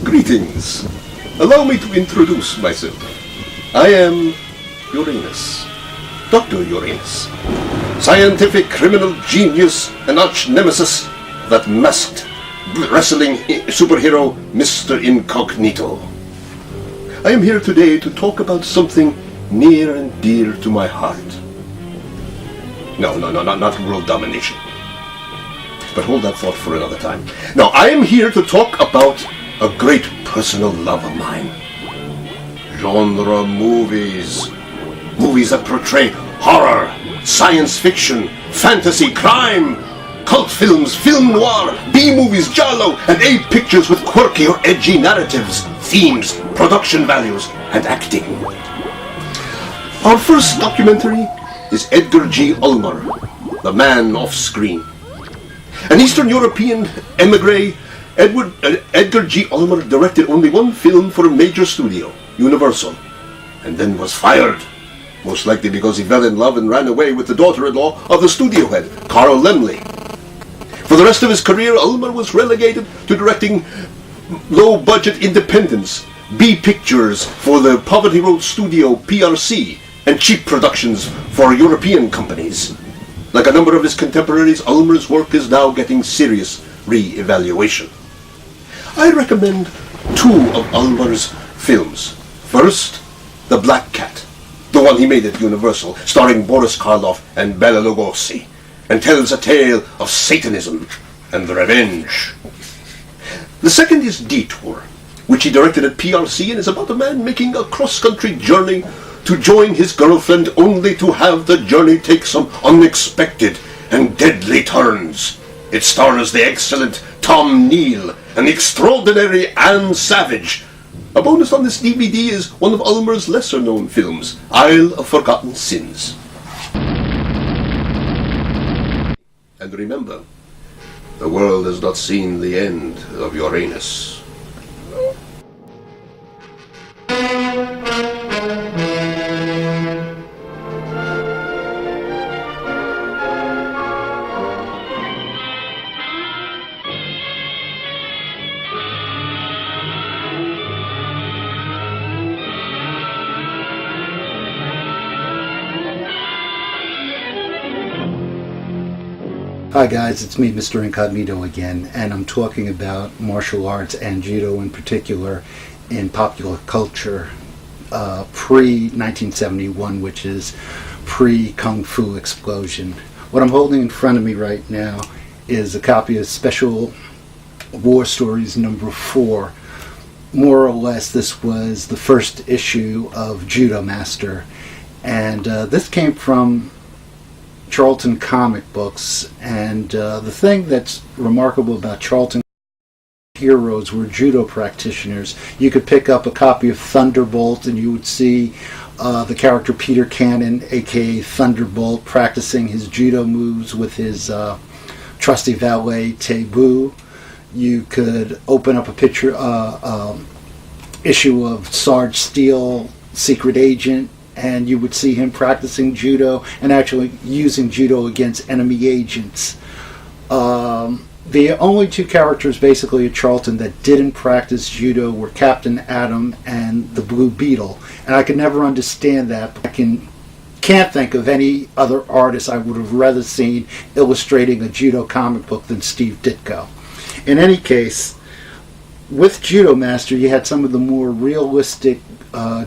Greetings. Allow me to introduce myself. I am Uranus, Dr. Uranus, scientific criminal genius and arch-nemesis, that masked wrestling superhero Mr. Incognito. I am here today to talk about something near and dear to my heart. No, not world domination. But hold that thought for another time. Now, I am here to talk about a great personal love of mine. Genre movies. Movies that portray horror, science fiction, fantasy, crime, cult films, film noir, B-movies, giallo, and A pictures with quirky or edgy narratives, themes, production values, and acting. Our first documentary is Edgar G. Ulmer, The Man Off Screen. An Eastern European emigre, Edgar G. Ulmer directed only one film for a major studio, Universal, and then was fired, most likely because he fell in love and ran away with the daughter-in-law of the studio head, Carl Laemmle. For the rest of his career, Ulmer was relegated to directing low-budget independents, B-pictures for the Poverty Road studio PRC, and cheap productions for European companies. Like a number of his contemporaries, Ulmer's work is now getting serious re-evaluation. I recommend two of Ulmer's films. First, The Black Cat, the one he made at Universal, starring Boris Karloff and Bela Lugosi, and tells a tale of Satanism and revenge. The second is Detour, which he directed at PRC and is about a man making a cross-country journey to join his girlfriend, only to have the journey take some unexpected and deadly turns. It stars the excellent Tom Neal and the extraordinary Anne Savage. A bonus on this DVD is one of Ulmer's lesser-known films, Isle of Forgotten Sins. And remember, the world has not seen the end of Uranus. Hi guys, it's me, Mr. Incognito again, and I'm talking about martial arts and judo in particular in popular culture pre-1971, which is pre-Kung Fu explosion. What I'm holding in front of me right now is a copy of Special War Stories number 4. More or less, this was the first issue of Judo Master, and this came from Charlton comic books, and the thing that's remarkable about Charlton heroes were judo practitioners. You could pick up a copy of Thunderbolt and you would see the character Peter Cannon, aka Thunderbolt, practicing his judo moves with his trusty valet Tebu. You could open up a picture issue of Sarge Steele, Secret Agent, and you would see him practicing judo and actually using judo against enemy agents. The only two characters basically at Charlton that didn't practice judo were Captain Atom and the Blue Beetle, and I could never understand that. I can't think of any other artist I would have rather seen illustrating a judo comic book than Steve Ditko. In any case, with Judo Master, you had some of the more realistic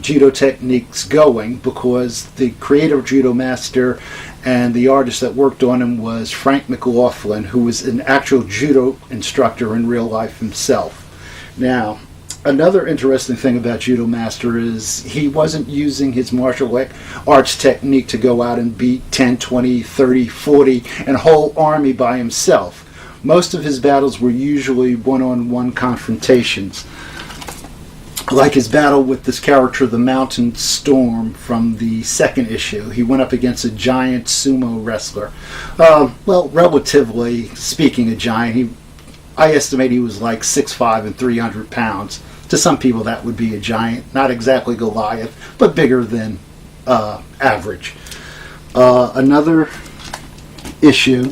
judo techniques going, because the creator of Judo Master and the artist that worked on him was Frank McLaughlin, who was an actual judo instructor in real life himself. Now, another interesting thing about Judo Master is he wasn't using his martial arts technique to go out and beat 10, 20, 30, 40, and a whole army by himself. Most of his battles were usually one-on-one confrontations, like his battle with this character, the Mountain Storm, from the second issue. He went up against a giant sumo wrestler. Well, relatively speaking, a giant. I estimate he was like 6'5" and 300 pounds. To some people, that would be a giant. Not exactly Goliath, but bigger than average. Another issue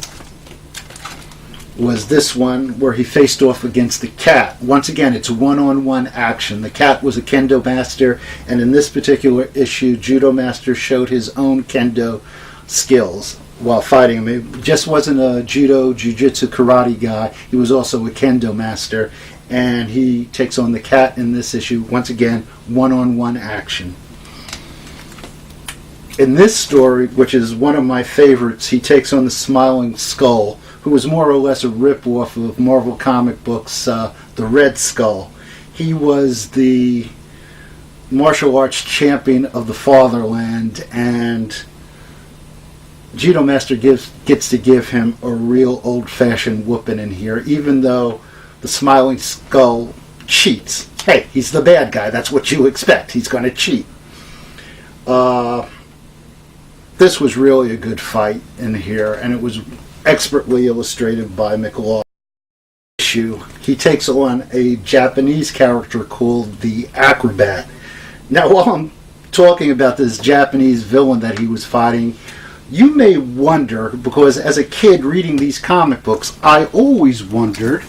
was this one where he faced off against the Cat. Once again, it's one-on-one action. The Cat was a kendo master, and in this particular issue, Judo Master showed his own kendo skills while fighting him. It just wasn't a judo, jiu-jitsu, karate guy. He was also a kendo master, and he takes on the Cat in this issue. Once again, one-on-one action. In this story, which is one of my favorites, he takes on the Smiling Skull, who was more or less a rip-off of Marvel comic books, the Red Skull. He was the martial arts champion of the fatherland, and Judo Master gets to give him a real old-fashioned whooping in here, even though the Smiling Skull cheats. Hey, he's the bad guy. That's what you expect. He's going to cheat. This was really a good fight in here, and it was expertly illustrated by McLaughlin. He takes on a Japanese character called the Acrobat. Now, while I'm talking about this Japanese villain that he was fighting, you may wonder, because as a kid reading these comic books, I always wondered,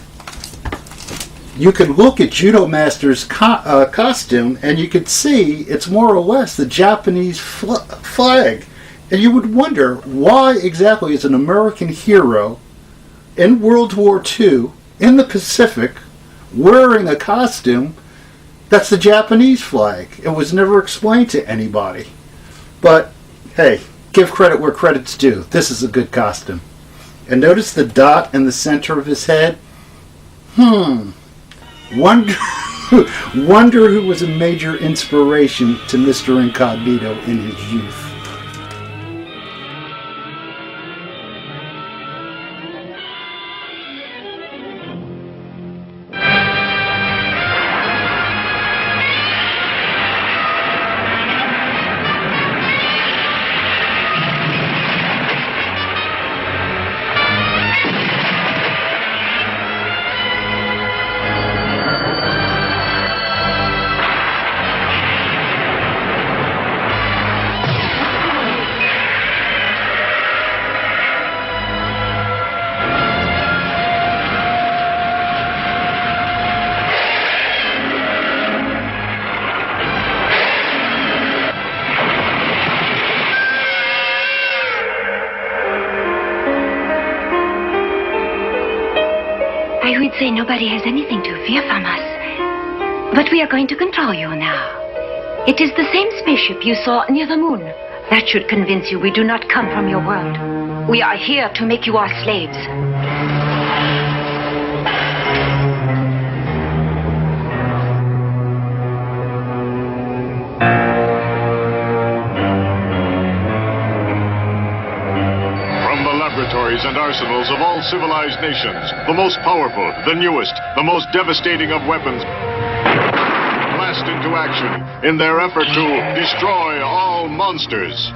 you could look at Judo Master's costume and you could see it's more or less the Japanese flag. And you would wonder, why exactly is an American hero in World War II, in the Pacific, wearing a costume that's the Japanese flag? It was never explained to anybody. But, hey, give credit where credit's due. This is a good costume. And notice the dot in the center of his head? Wonder who was a major inspiration to Mr. Incognito in his youth. I would say nobody has anything to fear from us. But we are going to control you now. It is the same spaceship you saw near the moon. That should convince you we do not come from your world. We are here to make you our slaves. And arsenals of all civilized nations, the most powerful, the newest, the most devastating of weapons, blast into action in their effort to destroy all monsters.